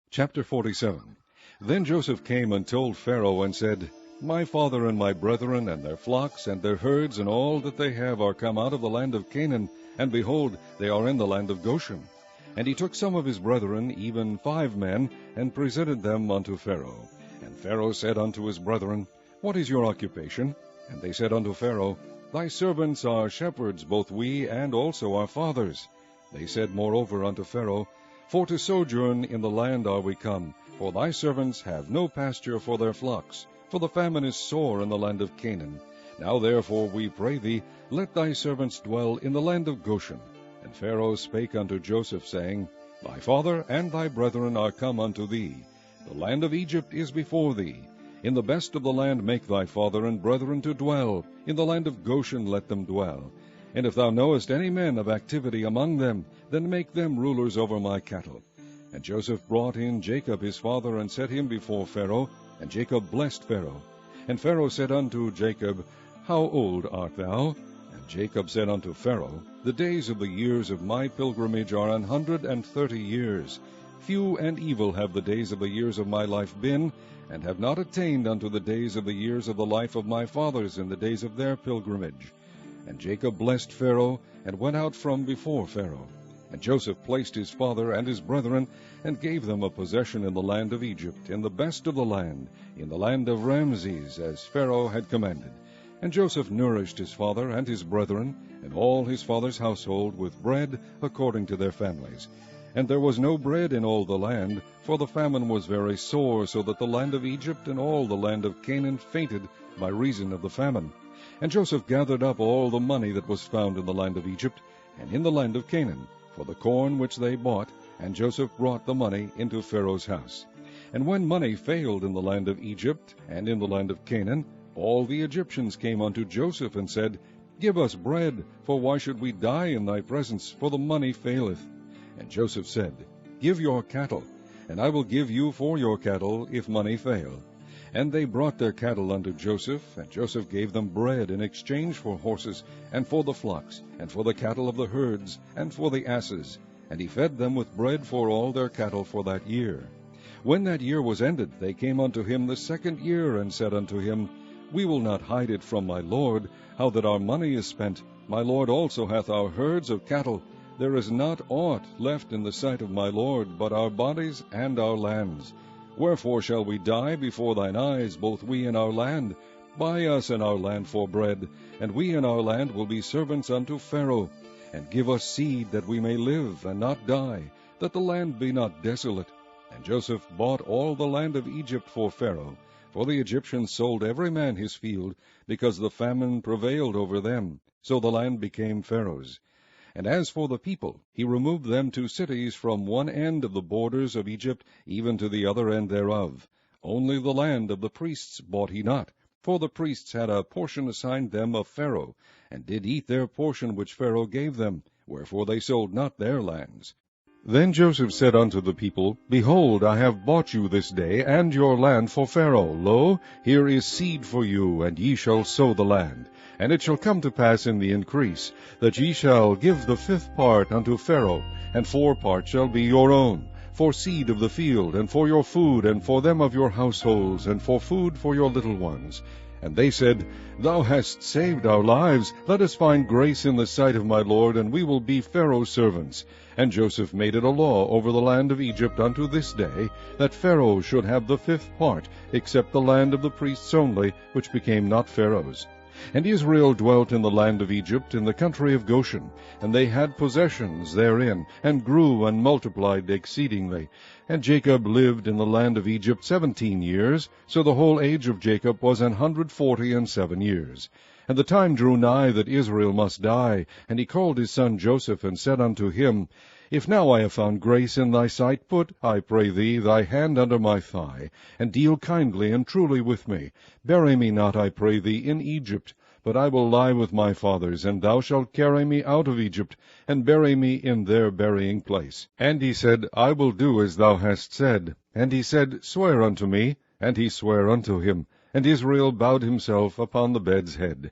Chapter 47. Then Joseph came and told Pharaoh and said, My father and my brethren and their flocks and their herds and all that they have are come out of the land of Canaan, and behold, they are in the land of Goshen. And he took some of his brethren, even 5 men, and presented them unto Pharaoh. And Pharaoh said unto his brethren, What is your occupation? And they said unto Pharaoh, Thy servants are shepherds, both we and also our fathers. They said moreover unto Pharaoh, For to sojourn in the land are we come, for thy servants have no pasture for their flocks, for the famine is sore in the land of Canaan. Now therefore we pray thee, let thy servants dwell in the land of Goshen. And Pharaoh spake unto Joseph, saying, Thy father and thy brethren are come unto thee. The land of Egypt is before thee. In the best of the land make thy father and brethren to dwell. In the land of Goshen let them dwell. And if thou knowest any men of activity among them, then make them rulers over my cattle. And Joseph brought in Jacob his father, and set him before Pharaoh. And Jacob blessed Pharaoh. And Pharaoh said unto Jacob, How old art thou? And Jacob said unto Pharaoh, The days of the years of my pilgrimage are 130 years. Few and evil have the days of the years of my life been, and have not attained unto the days of the years of the life of my fathers in the days of their pilgrimage. And Jacob blessed Pharaoh, and went out from before Pharaoh. And Joseph placed his father and his brethren, and gave them a possession in the land of Egypt, in the best of the land, in the land of Ramses, as Pharaoh had commanded. And Joseph nourished his father and his brethren, and all his father's household, with bread according to their families. And there was no bread in all the land, for the famine was very sore, so that the land of Egypt and all the land of Canaan fainted by reason of the famine. And Joseph gathered up all the money that was found in the land of Egypt, and in the land of Canaan, for the corn which they bought, and Joseph brought the money into Pharaoh's house. And when money failed in the land of Egypt, and in the land of Canaan, all the Egyptians came unto Joseph, and said, Give us bread, for why should we die in thy presence, for the money faileth? And Joseph said, Give your cattle, and I will give you for your cattle, if money fail. And they brought their cattle unto Joseph, and Joseph gave them bread in exchange for horses, and for the flocks, and for the cattle of the herds, and for the asses. And he fed them with bread for all their cattle for that year. When that year was ended, they came unto him the 2nd year, and said unto him, We will not hide it from my lord, how that our money is spent. My lord also hath our herds of cattle. There is not aught left in the sight of my lord, but our bodies and our lands. Wherefore shall we die before thine eyes, both we and our land? Buy us and our land for bread, and we and our land will be servants unto Pharaoh. And give us seed, that we may live, and not die, that the land be not desolate. And Joseph bought all the land of Egypt for Pharaoh, for the Egyptians sold every man his field, because the famine prevailed over them. So the land became Pharaoh's. And as for the people, he removed them to cities from one end of the borders of Egypt even to the other end thereof. Only the land of the priests bought he not, for the priests had a portion assigned them of Pharaoh, and did eat their portion which Pharaoh gave them, wherefore they sold not their lands. Then Joseph said unto the people, Behold, I have bought you this day, and your land for Pharaoh. Lo, here is seed for you, and ye shall sow the land. And it shall come to pass in the increase, that ye shall give the 5th part unto Pharaoh, and 4 parts shall be your own, for seed of the field, and for your food, and for them of your households, and for food for your little ones. And they said, Thou hast saved our lives. Let us find grace in the sight of my lord, and we will be Pharaoh's servants. And Joseph made it a law over the land of Egypt unto this day, that Pharaoh should have the 5th part, except the land of the priests only, which became not Pharaoh's. And Israel dwelt in the land of Egypt, in the country of Goshen, and they had possessions therein, and grew and multiplied exceedingly. And Jacob lived in the land of Egypt 17 years, so the whole age of Jacob was 147 years. And the time drew nigh that Israel must die, and he called his son Joseph, and said unto him, If now I have found grace in thy sight, put, I pray thee, thy hand under my thigh, and deal kindly and truly with me. Bury me not, I pray thee, in Egypt, but I will lie with my fathers, and thou shalt carry me out of Egypt, and bury me in their burying place. And he said, I will do as thou hast said. And he said, Swear unto me. And he sware unto him. And Israel bowed himself upon the bed's head.